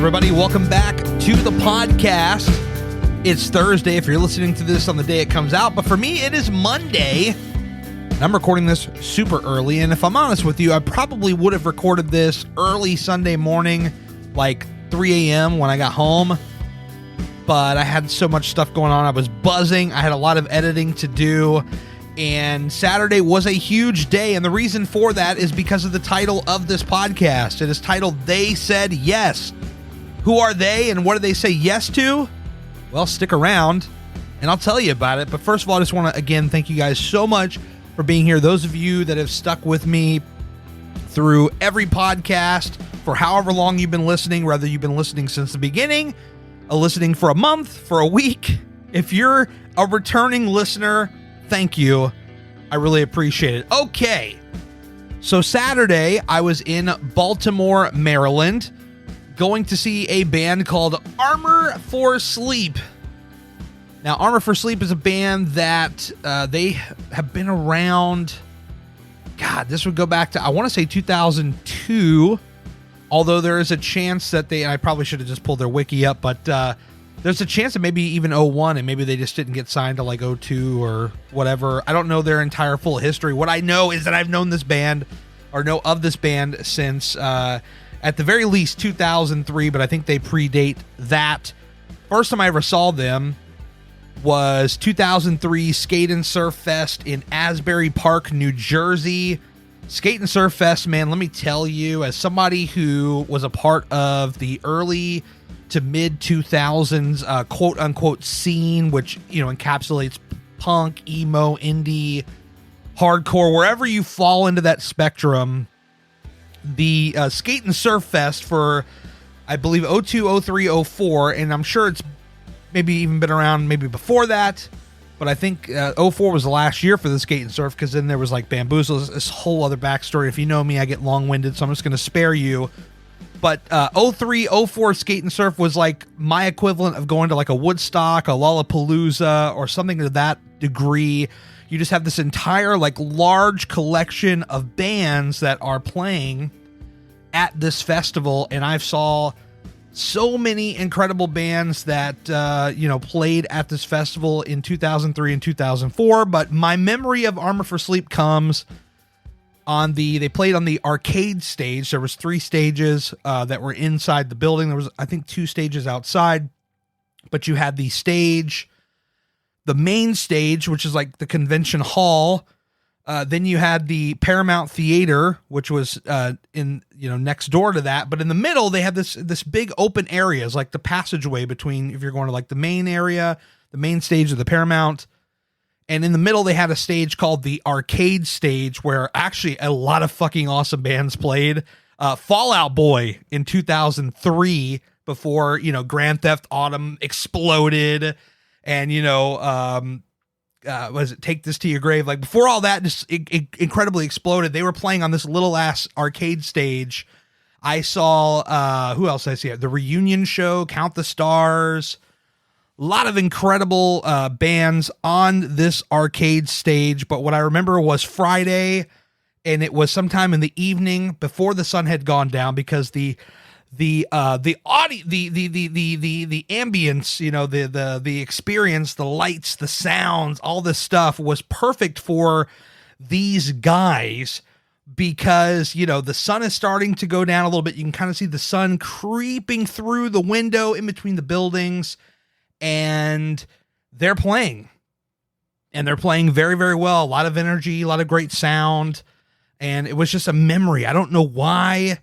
everybody? Welcome back to the podcast. It's Thursday if you're listening to this on the day it comes out, but for me, it is Monday. And I'm recording this super early, and if I'm honest with you, I probably would have recorded this early Sunday morning, like 3 a.m. when I got home, but I had so much stuff going on. I was buzzing. I had a lot of editing to do, and Saturday was a huge day, and the reason for that is because of the title of this podcast. It is titled, They Said Yes. Who are they, and what do they say yes to? Well, stick around, and I'll tell you about it. But first of all, I just want to, again, thank you guys so much for being here. Those of you that have stuck with me through every podcast for however long you've been listening, whether you've been listening since the beginning, listening for a month, for a week. If you're a returning listener, thank you. I really appreciate it. Okay, so Saturday, I was in Baltimore, Maryland, going to see a band called Armor for Sleep. Now, Armor for Sleep is a band that they have been around, God, this would go back to, I want to say 2002, although there is a chance that I probably should have just pulled their wiki up, but there's a chance that maybe even 01, and maybe they just didn't get signed to like 02 or whatever. I don't know their entire full history. What I know is that I've known this band, or know of this band since at the very least 2003, but I think they predate that. First time I ever saw them was 2003 Skate and Surf Fest in Asbury Park, New Jersey. Skate and Surf Fest, man, let me tell you, as somebody who was a part of the early to mid 2000s quote unquote scene, which, you know, encapsulates punk, emo, indie, hardcore, wherever you fall into that spectrum, the Skate and Surf Fest for, I believe, 02, 03, 04, and I'm sure it's maybe even been around maybe before that, but I think 04 was the last year for the Skate and Surf, because then there was like Bamboozle, this whole other backstory. If you know me, I get long-winded, so I'm just going to spare you. But 03, 04 Skate and Surf was like my equivalent of going to like a Woodstock, a Lollapalooza, or something to that degree. You just have this entire like large collection of bands that are playing at this festival, and I've saw so many incredible bands that played at this festival in 2003 and 2004. But my memory of Armor for Sleep comes on they played on the arcade stage. There was 3 stages that were inside the building. There was, I think, 2 stages outside, but you had the stage, the main stage, which is like the convention hall. Then you had the Paramount Theater, which was next door to that. But in the middle, they had this big open areas, like the passageway between, if you're going to like the main area, the main stage of the Paramount. And in the middle, they had a stage called the arcade stage, where actually a lot of fucking awesome bands played. Fall Out Boy in 2003, before, Grand Theft Autumn exploded, and, was it Take This to Your Grave? Like, before all that just incredibly exploded, they were playing on this little ass arcade stage. I saw, who else did I see? The Reunion Show, Count the Stars. A lot of incredible bands on this arcade stage. But what I remember was Friday, and it was sometime in the evening before the sun had gone down, because the audio, the ambience, the experience, the lights, the sounds, all this stuff was perfect for these guys, because, the sun is starting to go down a little bit. You can kind of see the sun creeping through the window in between the buildings, and they're playing, and they're playing very, very well. A lot of energy, a lot of great sound. And it was just a memory. I don't know why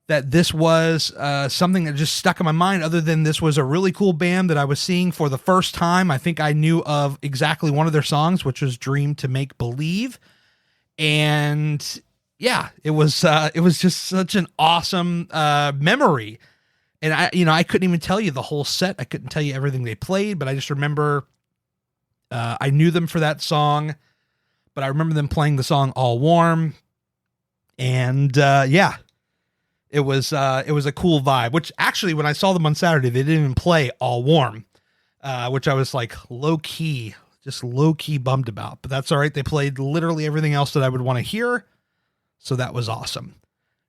that this was something that just stuck in my mind, other than this was a really cool band that I was seeing for the first time. I think I knew of exactly one of their songs, which was Dream to Make Believe. And yeah, it was just such an awesome memory. And I couldn't even tell you the whole set. I couldn't tell you everything they played, but I just remember I knew them for that song, but I remember them playing the song All Warm. And it was a cool vibe, which actually, when I saw them on Saturday, they didn't even play All Warm, which I was like low key bummed about, but that's all right. They played literally everything else that I would want to hear. So that was awesome.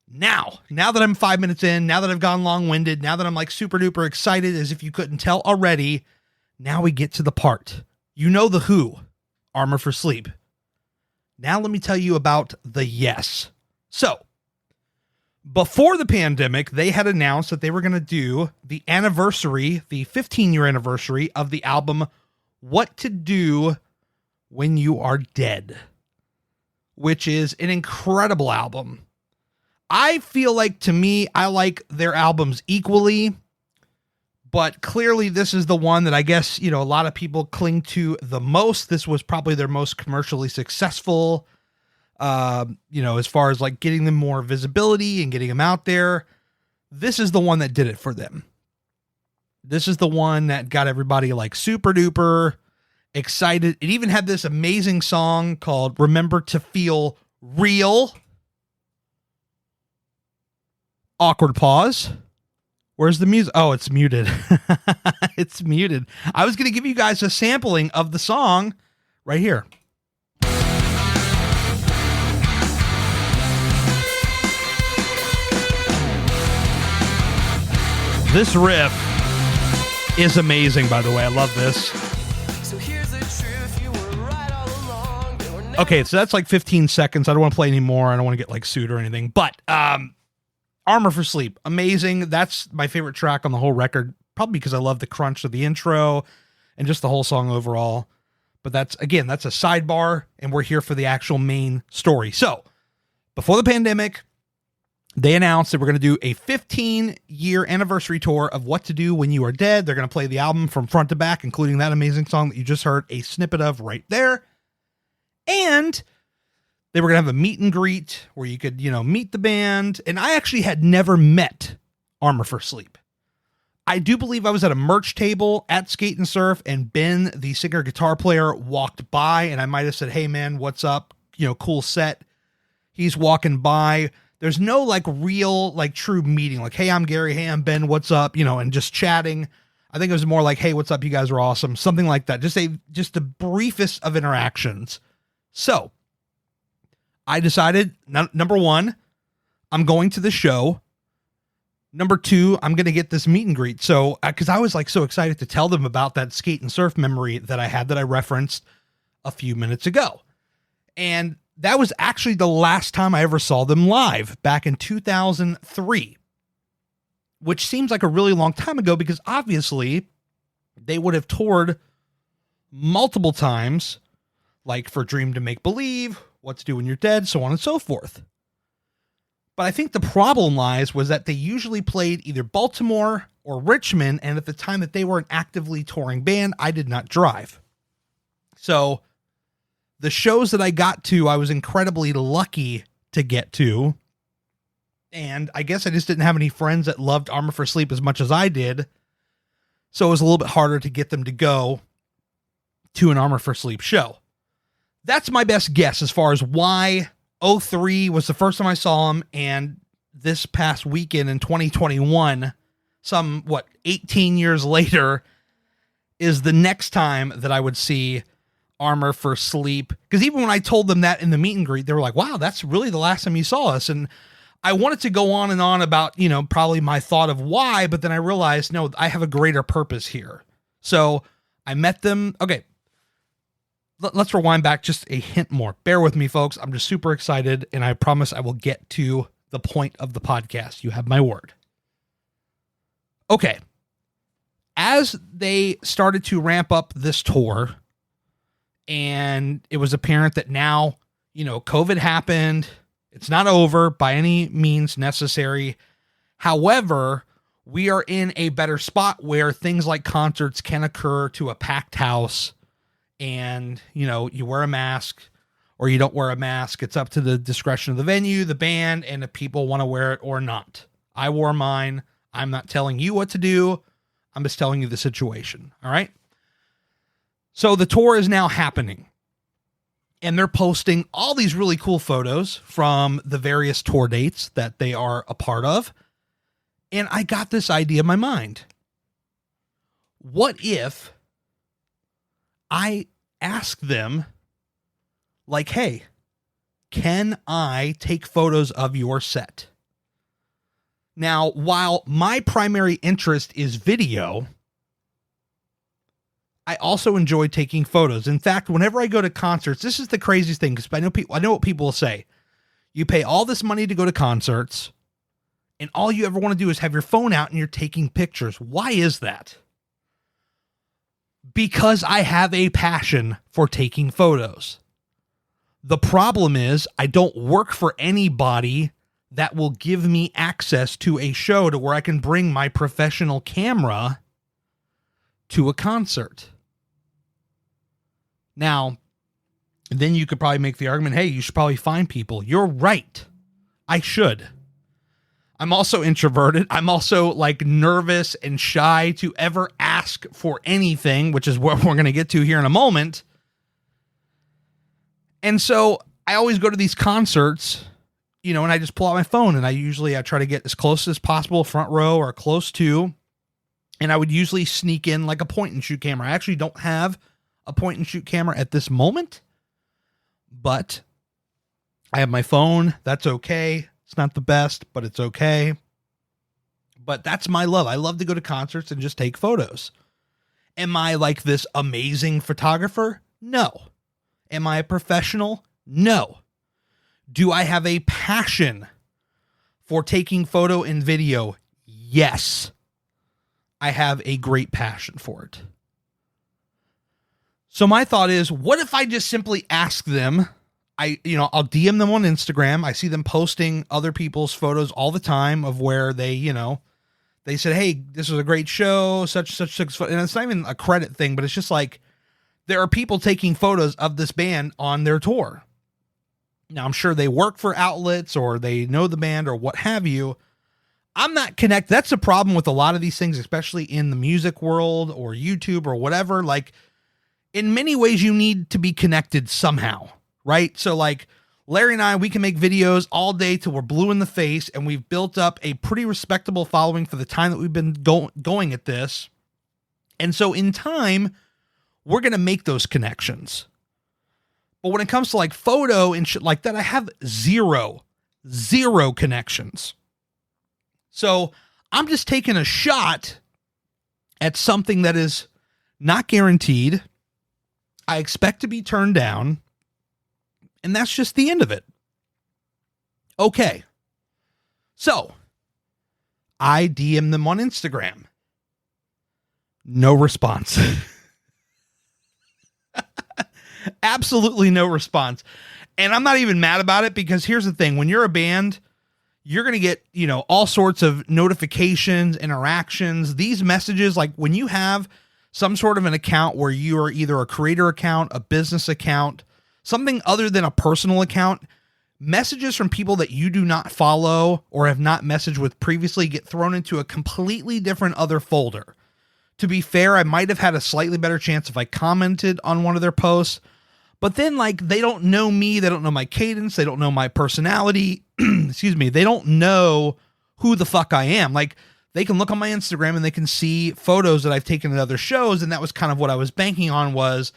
Now that I'm 5 minutes in, now that I've gone long-winded, now that I'm like super duper excited, as if you couldn't tell already, now we get to the part. You know the Who, Armor for Sleep. Now let me tell you about the Yes. So, before the pandemic, they had announced that they were going to do the anniversary, the 15-year anniversary of the album What to Do When You Are Dead, which is an incredible album. I feel like, to me, I like their albums equally, but clearly this is the one that I guess, a lot of people cling to the most. This was probably their most commercially successful, as far as like getting them more visibility and getting them out there. This is the one that did it for them. This is the one that got everybody like super duper excited. It even had this amazing song called Remember to Feel Real. Awkward pause. Where's the music? Oh, it's muted. It's muted. I was going to give you guys a sampling of the song right here. This riff is amazing, by the way. I love this. So here's the truth, you were right all along. Okay, so that's like 15 seconds. I don't want to play anymore. I don't want to get like sued or anything. But Armor for Sleep, amazing. That's my favorite track on the whole record, probably because I love the crunch of the intro and just the whole song overall. But that's a sidebar, and we're here for the actual main story. So, before the pandemic, they announced that we're going to do a 15-year anniversary tour of What to Do When You Are Dead. They're going to play the album from front to back, including that amazing song that you just heard a snippet of right there. And they were going to have a meet and greet where you could, meet the band. And I actually had never met Armor for Sleep. I do believe I was at a merch table at Skate and Surf, and Ben, the singer guitar player, walked by, and I might have said, "Hey man, what's up? Cool set." He's walking by. There's no like real, like true meeting. Like, "Hey, I'm Gary. Hey, I'm Ben. What's up?" And just chatting. I think it was more like, "Hey, what's up? You guys are awesome." Something like that. Just the briefest of interactions. So I decided, number one, I'm going to the show. Number two, I'm going to get this meet and greet. So, cause I was like so excited to tell them about that Skate and Surf memory that I had that I referenced a few minutes ago. And that was actually the last time I ever saw them live, back in 2003, which seems like a really long time ago because obviously they would have toured multiple times, like for Dream to Make Believe, What to Do When You're Dead, so on and so forth. But I think the problem was that they usually played either Baltimore or Richmond, and at the time that they were an actively touring band, I did not drive. So the shows that I got to, I was incredibly lucky to get to. And I guess I just didn't have any friends that loved Armor for Sleep as much as I did. So it was a little bit harder to get them to go to an Armor for Sleep show. That's my best guess as far as why 2003 was the first time I saw them. And this past weekend in 2021, 18 years later, is the next time that I would see Armor for Sleep. Because even when I told them that in the meet and greet, they were like, "Wow, that's really the last time you saw us." And I wanted to go on and on about, probably my thought of why, but then I realized, no, I have a greater purpose here. So I met them. Okay. Let's rewind back just a hint more. Bear with me, folks. I'm just super excited, and I promise I will get to the point of the podcast. You have my word. Okay. As they started to ramp up this tour, and it was apparent that now, COVID happened. It's not over by any means necessary. However, we are in a better spot where things like concerts can occur to a packed house, and, you wear a mask or you don't wear a mask. It's up to the discretion of the venue, the band, and if people want to wear it or not. I wore mine. I'm not telling you what to do. I'm just telling you the situation. All right. So the tour is now happening, and they're posting all these really cool photos from the various tour dates that they are a part of. And I got this idea in my mind. What if I ask them, like, "Hey, can I take photos of your set?" Now, while my primary interest is video, I also enjoy taking photos. In fact, whenever I go to concerts, this is the craziest thing, because I know what people will say. You pay all this money to go to concerts, and all you ever want to do is have your phone out and you're taking pictures. Why is that? Because I have a passion for taking photos. The problem is I don't work for anybody that will give me access to a show to where I can bring my professional camera to a concert. Now, then you could probably make the argument, hey, you should probably find people. You're right. I should. I'm also introverted. I'm also like nervous and shy to ever ask for anything, which is what we're going to get to here in a moment. And so I always go to these concerts, and I just pull out my phone, and I try to get as close as possible, front row or close to, and I would usually sneak in like a point and shoot camera. I actually don't have a point and shoot camera at this moment, but I have my phone. That's okay. It's not the best, but it's okay. But that's my love. I love to go to concerts and just take photos. Am I like this amazing photographer? No. Am I a professional? No. Do I have a passion for taking photo and video? Yes. I have a great passion for it. So my thought is, what if I just simply ask them? I'll DM them on Instagram. I see them posting other people's photos all the time of where they said, hey, this was a great show, such, and it's not even a credit thing, but it's just like, there are people taking photos of this band on their tour. Now, I'm sure they work for outlets or they know the band or what have you. I'm not connected. That's the problem with a lot of these things, especially in the music world or YouTube or whatever. Like, in many ways, you need to be connected somehow, right? So like Larry and I, we can make videos all day till we're blue in the face, and we've built up a pretty respectable following for the time that we've been going at this. And so in time, we're going to make those connections. But when it comes to like photo and shit like that, I have zero connections. So I'm just taking a shot at something that is not guaranteed. I expect to be turned down, and that's just the end of it. Okay. So I DM them on Instagram. No response. Absolutely no response. And I'm not even mad about it, because here's the thing. When you're a band, you're going to get, all sorts of notifications, interactions, these messages. Like when you have some sort of an account where you are either a creator account, a business account, something other than a personal account, messages from people that you do not follow or have not messaged with previously get thrown into a completely different other folder. To be fair, I might have had a slightly better chance if I commented on one of their posts, but then like they don't know me, they don't know my cadence, they don't know my personality, excuse me, they don't know who the fuck I am. Like, they can look on my Instagram and they can see photos that I've taken at other shows. And that was kind of what I was banking on, was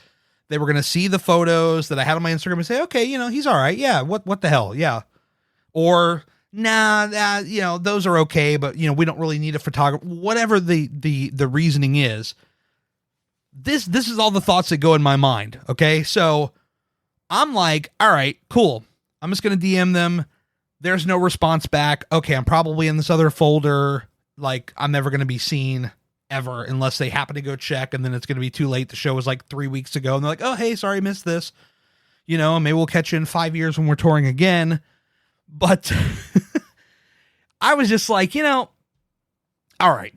they were going to see the photos that I had on my Instagram and say, okay, he's all right. Yeah. What the hell? Yeah. Or nah, those are okay, but we don't really need a photographer, whatever the reasoning is. This is all the thoughts that go in my mind. Okay. So I'm like, all right, cool. I'm just going to DM them. There's no response back. Okay. I'm probably in this other folder. Like, I'm never going to be seen ever unless they happen to go check, and then it's going to be too late. The show was like 3 weeks ago, and they're like, oh, hey, sorry, I missed this. Maybe we'll catch you in 5 years when we're touring again. But I was just like, all right,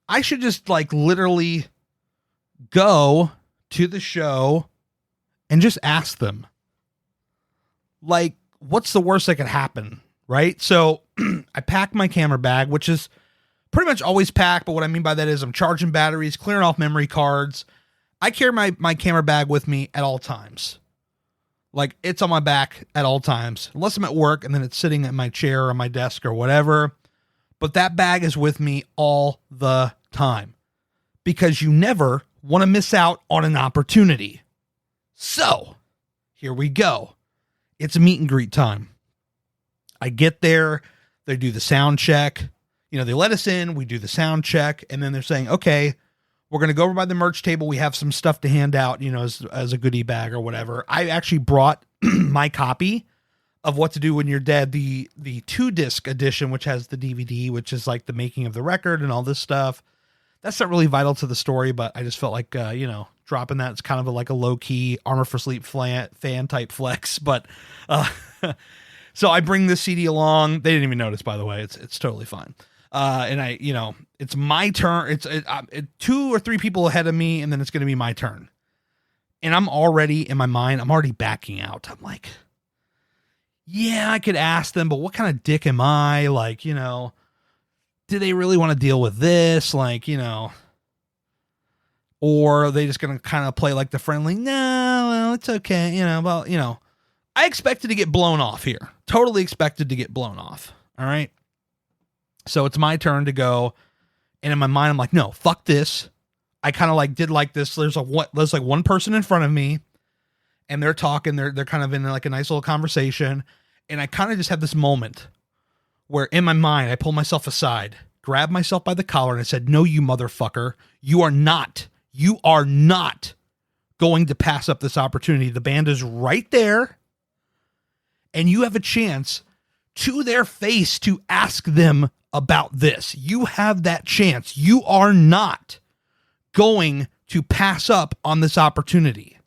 I should just like literally go to the show and just ask them, like, what's the worst that could happen? Right. So I pack my camera bag, which is pretty much always packed. But what I mean by that is I'm charging batteries, clearing off memory cards. I carry my camera bag with me at all times. Like, it's on my back at all times, unless I'm at work and then it's sitting at my chair or my desk or whatever. But that bag is with me all the time, because you never want to miss out on an opportunity. So here we go. It's meet and greet time. I get there. They do the sound check. You know, they let us in, we do the sound check, and then they're saying, okay, we're going to go over by the merch table. We have some stuff to hand out, you know, as a goodie bag or whatever. I actually brought my copy of What to Do When You're Dead, the 2-disc edition, which has the DVD, which is like the making of the record and all this stuff. That's not really vital to the story, but I just felt like, you know, dropping that. It's kind of like a low-key Armor for Sleep fan type flex. But so I bring this CD along. They didn't even notice, by the way. It's totally fine. And I, you know, it's my turn. It's 2 or 3 people ahead of me, and then it's going to be my turn. And I'm already in my mind, I'm already backing out. I'm like, yeah, I could ask them, but what kind of dick am I? Like, you know, do they really want to deal with this? Like, you know, or are they just going to kind of play like the friendly? No, well, it's okay. You know, well, you know, I expected to get blown off here. Totally expected to get blown off. All right. So it's my turn to go. And in my mind, I'm like, no, fuck this. I kind of like did like this. There's like one person in front of me and they're talking. They're kind of in like a nice little conversation. And I kind of just have this moment where in my mind, I pull myself aside, grabbed myself by the collar and I said, no, you motherfucker, you are not going to pass up this opportunity. The band is right there and you have a chance to their face to ask them about this. You have that chance. You are not going to pass up on this opportunity,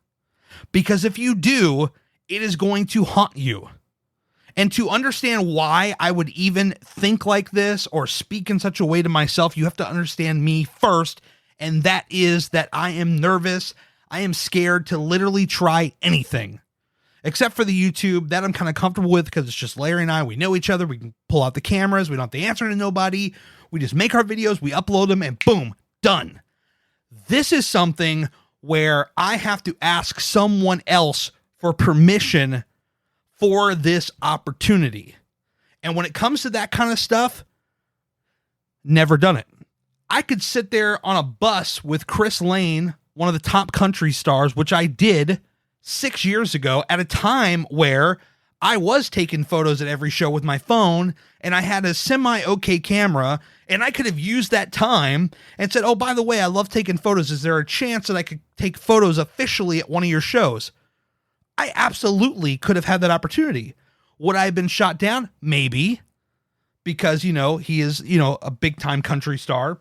because if you do, it is going to haunt you. And to understand why I would even think like this or speak in such a way to myself, you have to understand me first. And that is that I am nervous. I am scared to literally try anything. Except for the YouTube, that I'm kind of comfortable with because it's just Larry and I. We know each other. We can pull out the cameras. We don't have to answer to nobody. We just make our videos. We upload them and boom, done. This is something where I have to ask someone else for permission for this opportunity. And when it comes to that kind of stuff, never done it. I could sit there on a bus with Chris Lane, one of the top country stars, which I did 6 years ago at a time where I was taking photos at every show with my phone and I had a semi-okay camera and I could have used that time and said, oh, by the way, I love taking photos. Is there a chance that I could take photos officially at one of your shows? I absolutely could have had that opportunity. Would I have been shot down? Maybe, because, you know, he is, you know, a big time country star.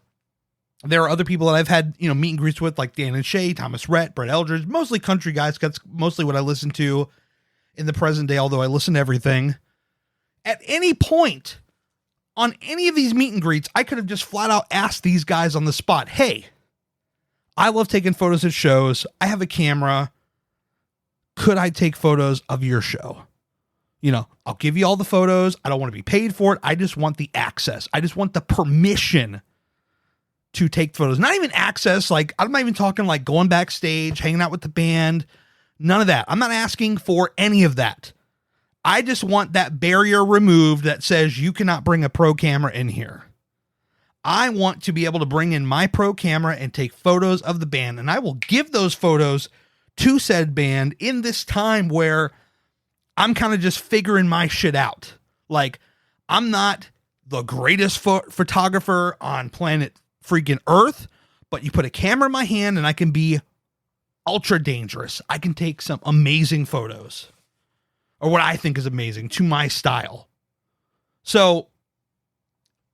There are other people that I've had, you know, meet and greets with, like Dan and Shay, Thomas Rhett, Brett Eldridge, mostly country guys. That's mostly what I listen to in the present day, although I listen to everything. At any point on any of these meet and greets, I could have just flat out asked these guys on the spot, hey, I love taking photos at shows. I have a camera. Could I take photos of your show? You know, I'll give you all the photos. I don't want to be paid for it. I just want the access. I just want the permission to take photos. Not even access. Like, I'm not even talking like going backstage, hanging out with the band. None of that. I'm not asking for any of that. I just want that barrier removed that says you cannot bring a pro camera in here. I want to be able to bring in my pro camera and take photos of the band, and I will give those photos to said band in this time where I'm kind of just figuring my shit out. Like, I'm not the greatest photographer on planet freaking Earth, but you put a camera in my hand and I can be ultra dangerous. I can take some amazing photos, or what I think is amazing to my style. So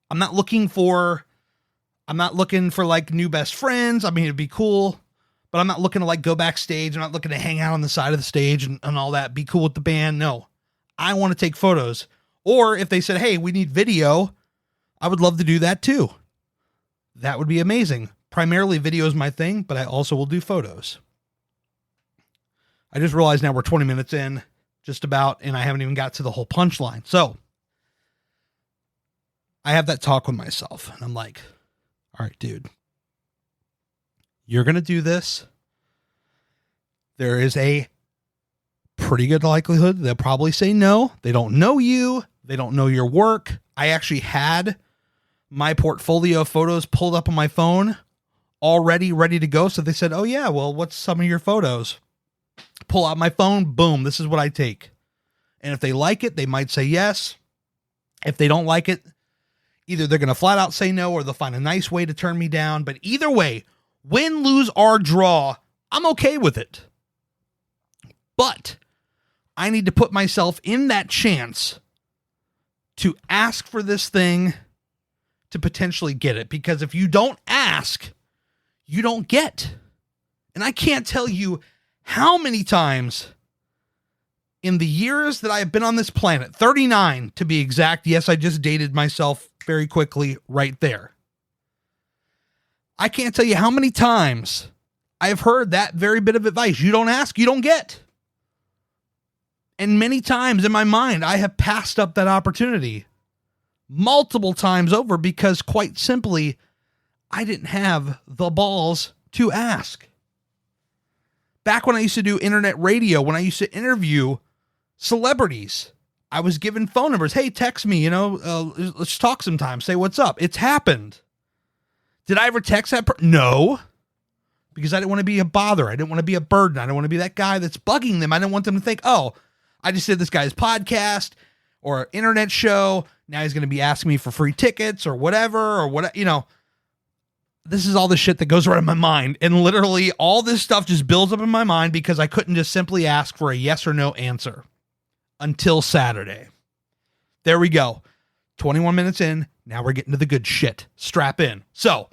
I'm not looking for like new best friends. I mean, it'd be cool, but I'm not looking to like go backstage. I'm not looking to hang out on the side of the stage and all that. Be cool with the band. No, I want to take photos. Or if they said, hey, we need video, I would love to do that too. That would be amazing. Primarily video is my thing, but I also will do photos. I just realized now we're 20 minutes in, just about, and I haven't even got to the whole punchline. So I have that talk with myself and I'm like, all right, dude, you're going to do this. There is a pretty good likelihood they'll probably say no. They don't know you. They don't know your work. I actually had my portfolio of photos pulled up on my phone already ready to go. So they said, oh yeah, well, what's some of your photos? Pull out my phone. Boom. This is what I take. And if they like it, they might say yes. If they don't like it, either they're going to flat out say no or they'll find a nice way to turn me down. But either way, win, lose, or draw, I'm okay with it. But I need to put myself in that chance to ask for this thing to potentially get it. Because if you don't ask, you don't get. And I can't tell you how many times in the years that I've been on this planet, 39 to be exact. Yes, I just dated myself very quickly right there. I can't tell you how many times I've heard that very bit of advice. You don't ask, you don't get. And many times in my mind, I have passed up that opportunity multiple times over because, quite simply, I didn't have the balls to ask. Back when I used to do internet radio, when I used to interview celebrities, I was given phone numbers. Hey, text me, let's talk sometime. Say what's up. It's happened. Did I ever text that person? No, because I didn't want to be a bother. I didn't want to be a burden. I didn't want to be that guy that's bugging them. I didn't want them to think, oh, I just did this guy's podcast or internet show. Now he's going to be asking me for free tickets or whatever, or what, this is all the shit that goes around in my mind. And literally all this stuff just builds up in my mind because I couldn't just simply ask for a yes or no answer until Saturday. There we go. 21 minutes in. Now we're getting to the good shit. Strap in. So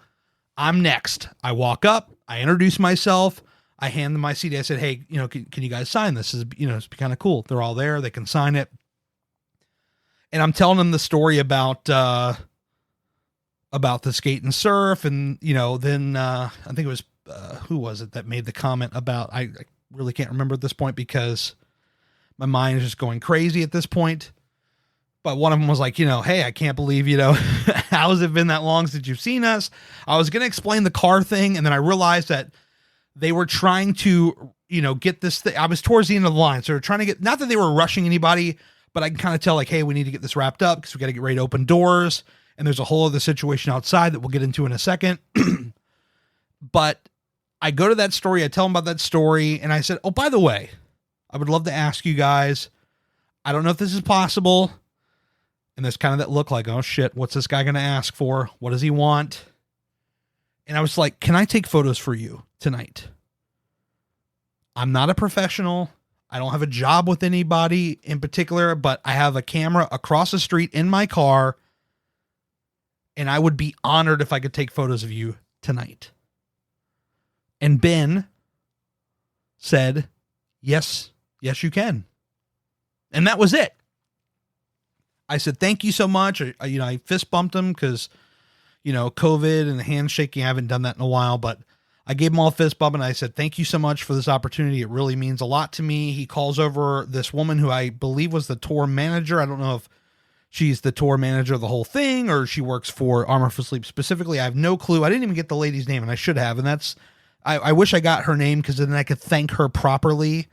I'm next. I walk up, I introduce myself. I hand them my CD. I said, hey, can you guys sign this? It's kind of cool. They're all there. They can sign it. And I'm telling them the story about the skate and surf. And, then I think it was, who was it that made the comment about, I really can't remember at this point because my mind is just going crazy at this point. But one of them was like, hey, I can't believe, how has it been that long since you've seen us? I was going to explain the car thing. And then I realized that they were trying to, get this thing. I was towards the end of the line. So they're trying to get, not that they were rushing anybody, but I can kind of tell like, hey, we need to get this wrapped up because we got to get ready to open doors. And there's a whole other situation outside that we'll get into in a second. But I go to that story. I tell them about that story. And I said, oh, by the way, I would love to ask you guys, I don't know if this is possible. And there's kind of that look like, oh shit, what's this guy going to ask for? What does he want? And I was like, can I take photos for you tonight? I'm not a professional. I don't have a job with anybody in particular, but I have a camera across the street in my car. And I would be honored if I could take photos of you tonight. And Ben said, yes, you can. And that was it. I said, thank you so much. I fist bumped him because, COVID and the handshaking. I haven't done that in a while, but I gave him all a fist bump and I said, thank you so much for this opportunity. It really means a lot to me. He calls over this woman who I believe was the tour manager. I don't know if she's the tour manager of the whole thing or she works for Armor for Sleep specifically. I have no clue. I didn't even get the lady's name and I should have. And I wish I got her name because then I could thank her properly.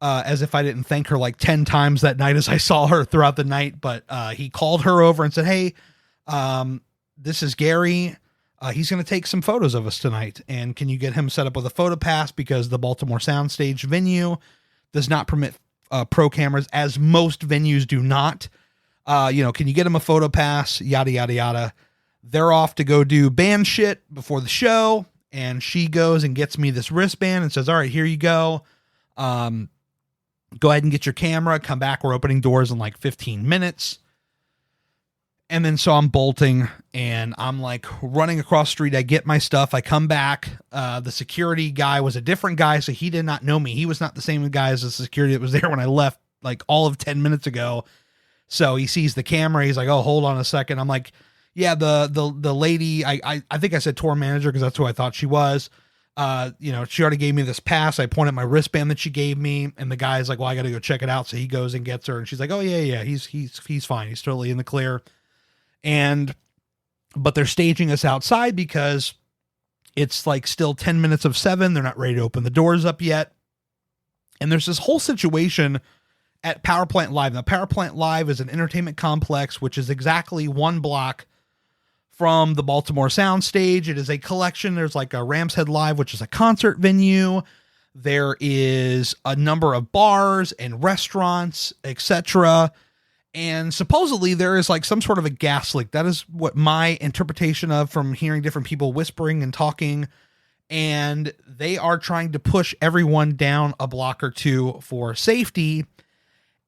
As if I didn't thank her like 10 times that night as I saw her throughout the night. But he called her over and said, hey, this is Gary. He's going to take some photos of us tonight. And can you get him set up with a photo pass? Because the Baltimore Soundstage venue does not permit pro cameras, as most venues do not. Can you get him a photo pass? Yada, yada, yada. They're off to go do band shit before the show. And she goes and gets me this wristband and says, all right, here you go. Go ahead and get your camera, come back. We're opening doors in like 15 minutes. And then, so I'm bolting and I'm like running across the street. I get my stuff. I come back. The security guy was a different guy. So he did not know me. He was not the same guy as the security that was there when I left like all of 10 minutes ago. So he sees the camera. He's like, oh, hold on a second. I'm like, yeah, the lady, I think I said tour manager because that's who I thought she was. She already gave me this pass. I pointed my wristband that she gave me and the guy's like, well, I got to go check it out. So he goes and gets her and she's like, oh yeah. He's fine. He's totally in the clear. But they're staging us outside because it's like still 10 minutes of 7. They're not ready to open the doors up yet. And there's this whole situation at Power Plant Live. Now Power Plant Live is an entertainment complex, which is exactly one block from the Baltimore Soundstage. It is a collection. There's like a Ram's Head Live, which is a concert venue. There is a number of bars and restaurants, etc. And supposedly there is like some sort of a gas leak. That is what my interpretation of from hearing different people whispering and talking. And they are trying to push everyone down a block or two for safety.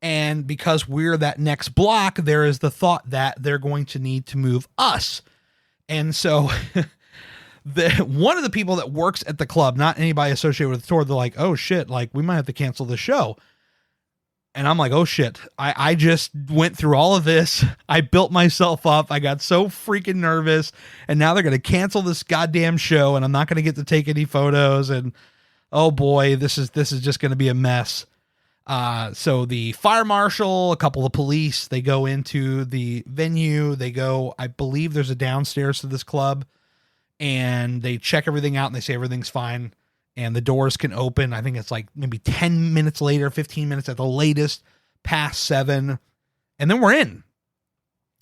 And because we're that next block, there is the thought that they're going to need to move us. And so one of the people that works at the club, not anybody associated with the tour, they're like, oh shit, like we might have to cancel the show. And I'm like, oh shit, I just went through all of this. I built myself up. I got so freaking nervous. And now they're going to cancel this goddamn show and I'm not going to get to take any photos. And oh boy, this is just going to be a mess. So the fire marshal, a couple of police, they go into the venue. They go, I believe there's a downstairs to this club and they check everything out and they say everything's fine. And the doors can open. I think it's like maybe 10 minutes later, 15 minutes at the latest, past 7. And then we're in.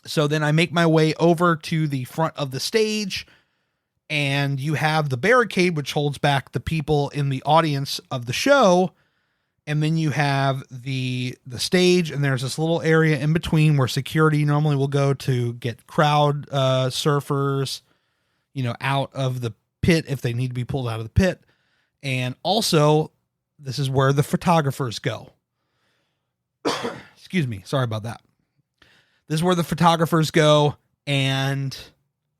So then I make my way over to the front of the stage. And you have the barricade, which holds back the people in the audience of the show. And then you have the stage. And there's this little area in between where security normally will go to get crowd surfers, out of the pit if they need to be pulled out of the pit. And also, this is where the photographers go. Excuse me. Sorry about that. This is where the photographers go. And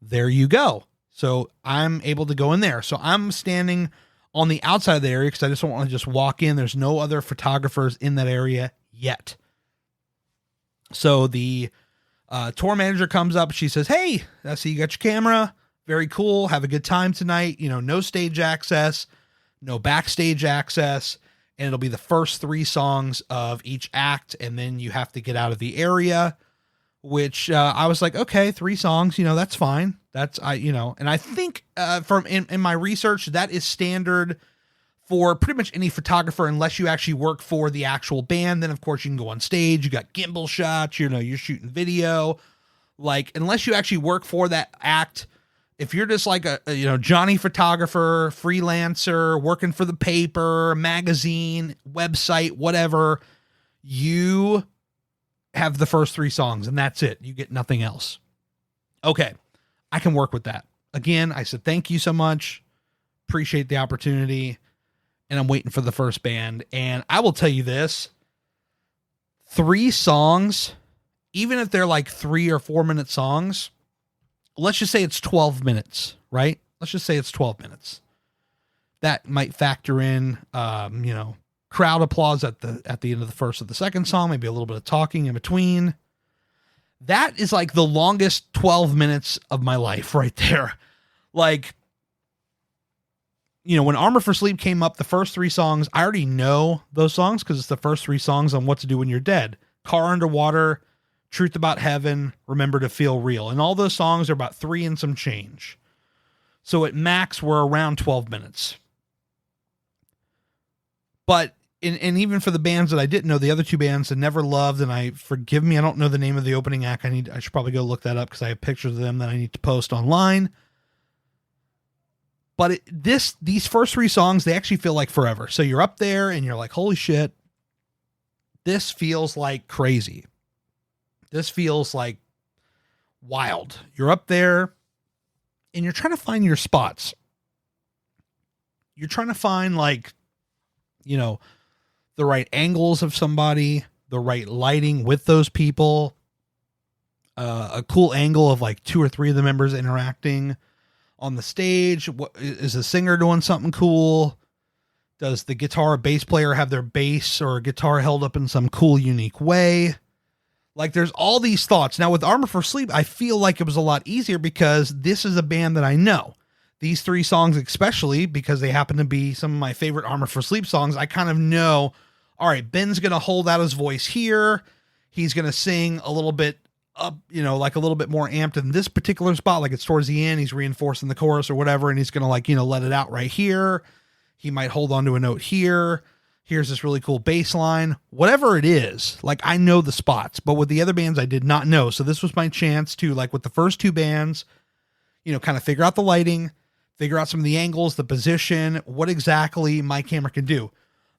there you go. So I'm able to go in there. So I'm standing on the outside of the area because I just don't want to just walk in. There's no other photographers in that area yet. So the tour manager comes up. She says, hey, I see you got your camera. Very cool. Have a good time tonight. No stage access. No backstage access, and it'll be the first 3 songs of each act, and then you have to get out of the area, which I was like, okay, 3 songs, that's fine. That's, and I think from in my research, that is standard for pretty much any photographer, unless you actually work for the actual band. Then, of course, you can go on stage. You got gimbal shots, you're shooting video. Like, unless you actually work for that act, if you're just like a Johnny photographer, freelancer, working for the paper, magazine, website, whatever, you have the first 3 songs and that's it. You get nothing else. Okay. I can work with that. Again, I said, thank you so much. Appreciate the opportunity. And I'm waiting for the first band. And I will tell you this, 3 songs, even if they're like 3 or 4 minute songs, let's just say it's 12 minutes, right? Let's just say it's 12 minutes. That might factor in, crowd applause at the end of the first or the second song, maybe a little bit of talking in between. That is like the longest 12 minutes of my life right there. Like, when Armor for Sleep came up, the first 3 songs, I already know those songs because it's the first 3 songs on What to Do When You're Dead. Car Underwater, Truth About Heaven, Remember to Feel Real. And all those songs are about 3 and some change. So at max, we're around 12 minutes. But, and even for the bands that I didn't know, the other 2 bands that Never Loved, and forgive me, I don't know the name of the opening act. I should probably go look that up because I have pictures of them that I need to post online. But these first 3 songs, they actually feel like forever. So you're up there and you're like, holy shit, this feels like crazy. This feels like wild. You're up there and you're trying to find your spots. You're trying to find the right angles of somebody, the right lighting with those people, a cool angle of like 2 or 3 of the members interacting on the stage. What is the singer doing something cool? Does the guitar or bass player have their bass or guitar held up in some cool, unique way? Like, there's all these thoughts. Now with Armor for Sleep, I feel like it was a lot easier because this is a band that I know. These 3 songs, especially because they happen to be some of my favorite Armor for Sleep songs, I kind of know, all right, Ben's going to hold out his voice here. He's going to sing a little bit up, like a little bit more amped in this particular spot. Like it's towards the end, he's reinforcing the chorus or whatever. And he's going to let it out right here. He might hold on to a note here. Here's this really cool bass line, whatever it is. Like, I know the spots, but with the other bands, I did not know. So this was my chance to, like with the first 2 bands, kind of figure out the lighting, figure out some of the angles, the position, what exactly my camera can do.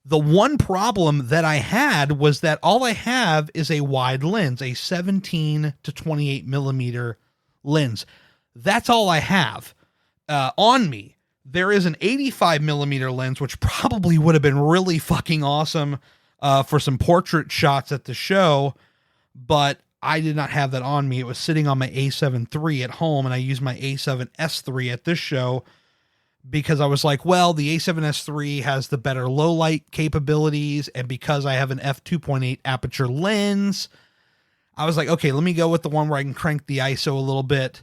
The one problem that I had was that all I have is a wide lens, a 17 to 28 millimeter lens. That's all I have on me. There is an 85 millimeter lens, which probably would have been really fucking awesome for some portrait shots at the show, but I did not have that on me. It was sitting on my A7 III at home, and I used my A7S III at this show because I was like, well, the A7S III has the better low light capabilities, and because I have an f2.8 aperture lens, I was like, okay, let me go with the one where I can crank the ISO a little bit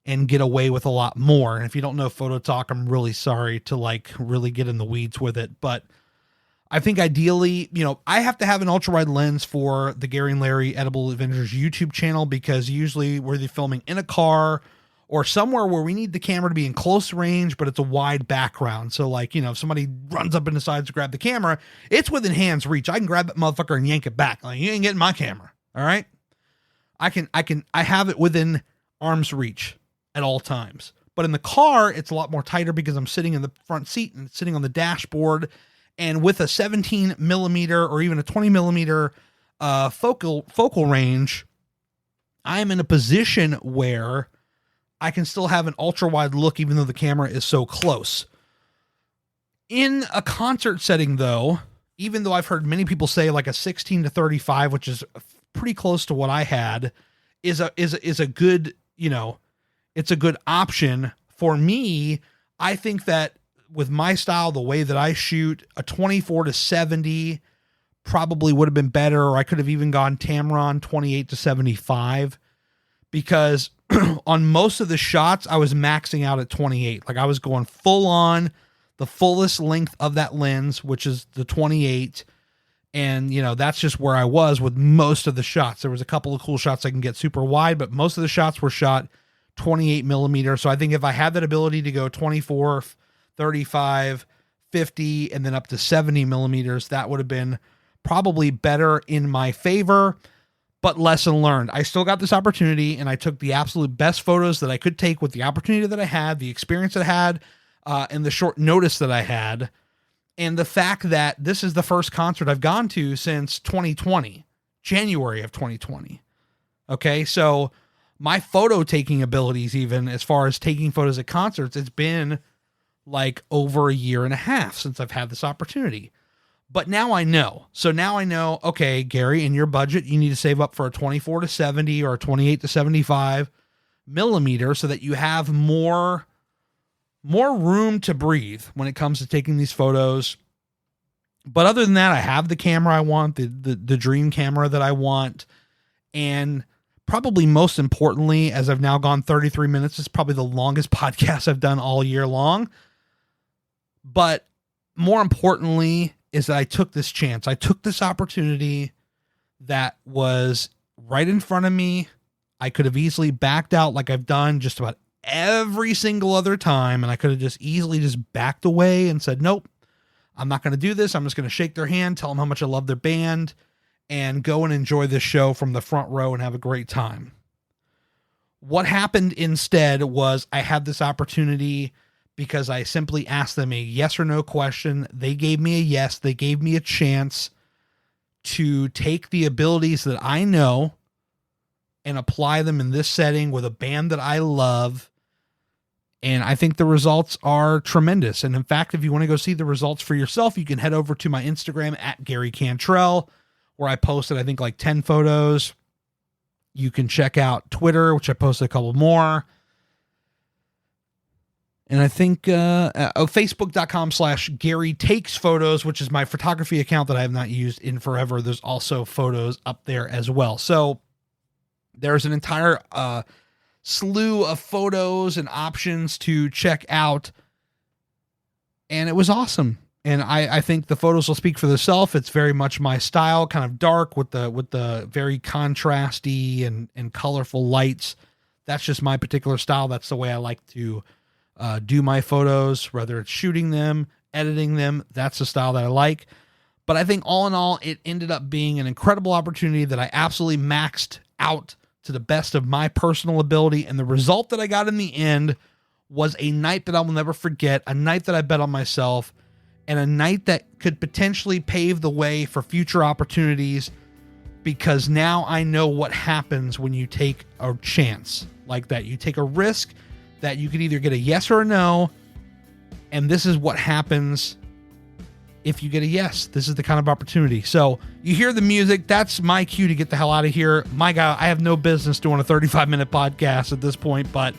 and get away with a lot more. And if you don't know Photo Talk, I'm really sorry to like really get in the weeds with it, but I think ideally, you know, I have to have an ultra wide lens for the Gary and Larry Edible Adventures YouTube channel, because usually we're filming in a car or somewhere where we need the camera to be in close range, but it's a wide background. So like, you know, if somebody runs up and decides to grab the camera, it's within hand's reach. I can grab that motherfucker and yank it back. Like, you ain't getting my camera. All right. I have it within arm's reach at all times, but in the car, it's a lot more tighter because I'm sitting in the front seat and sitting on the dashboard. And with a 17 millimeter or even a 20 millimeter focal range, I'm in a position where I can still have an ultra wide look, even though the camera is so close. In a concert setting though, even though I've heard many people say like a 16 to 35, which is pretty close to what I had, is a good, you know, it's a good option for me. I think that with my style, the way that I shoot, a 24 to 70 probably would have been better. Or I could have even gone Tamron 28 to 75, because on most of the shots, I was maxing out at 28. Like I was going full on the fullest length of that lens, which is the 28. And, you know, that's just where I was with most of the shots. There was a couple of cool shots I can get super wide, but most of the shots were shot 28 millimeter. So I think if I had that ability to go 24, 35, 50, and then up to 70 millimeters, that would have been probably better in my favor. But lesson learned. I still got this opportunity, and I took the absolute best photos that I could take with the opportunity that I had, the experience that I had, and the short notice that I had. And the fact that this is the first concert I've gone to since 2020, January of 2020. Okay, so my photo taking abilities, even as far as taking photos at concerts, it's been like over a year and a half since I've had this opportunity. But now I know. So now I know, okay, Gary, in your budget, you need to save up for a 24 to 70 or a 28 to 75 millimeter so that you have more room to breathe when it comes to taking these photos. But other than that, I have the camera I want, the dream camera that I want. And probably most importantly, as I've now gone 33 minutes, it's probably the longest podcast I've done all year long. But more importantly is that I took this chance. I took this opportunity that was right in front of me. I could have easily backed out like I've done just about every single other time. And I could have just easily just backed away and said, nope, I'm not going to do this. I'm just going to shake their hand, tell them how much I love their band, and go and enjoy this show from the front row and have a great time. What happened instead was I had this opportunity because I simply asked them a yes or no question. They gave me a yes. They gave me a chance to take the abilities that I know and apply them in this setting with a band that I love. And I think the results are tremendous. And in fact, if you want to go see the results for yourself, you can head over to my Instagram at Gary Cantrell, where I posted, I think, like 10 photos. You can check out Twitter, which I posted a couple more. And I think Facebook.com/Gary Takes Photos, which is my photography account that I have not used in forever. There's also photos up there as well. So there's an entire slew of photos and options to check out. And it was awesome. And I think the photos will speak for themselves. It's very much my style, kind of dark with the very contrasty and colorful lights. That's just my particular style. That's the way I like to do my photos, whether it's shooting them, editing them. That's the style that I like. But I think all in all, it ended up being an incredible opportunity that I absolutely maxed out to the best of my personal ability. And the result that I got in the end was a night that I will never forget, a night that I bet on myself, and a night that could potentially pave the way for future opportunities, because now I know what happens when you take a chance like that. You take a risk that you could either get a yes or a no, and this is what happens if you get a yes. This is the kind of opportunity. So you hear the music. That's my cue to get the hell out of here. My God, I have no business doing a 35-minute podcast at this point, but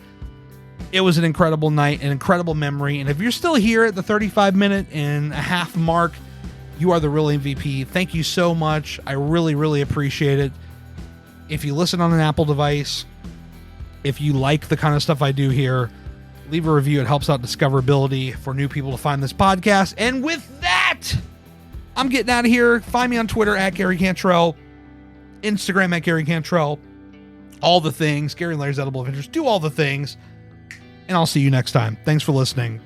it was an incredible night, an incredible memory. And if you're still here at the 35-minute and a half mark, you are the real MVP. Thank you so much. I really, really appreciate it. If you listen on an Apple device, if you like the kind of stuff I do here, leave a review. It helps out discoverability for new people to find this podcast. And with that, I'm getting out of here. Find me on Twitter at Gary Cantrell, Instagram at Gary Cantrell, all the things. Gary and Larry's Edible Adventures. Do all the things. And I'll see you next time. Thanks for listening.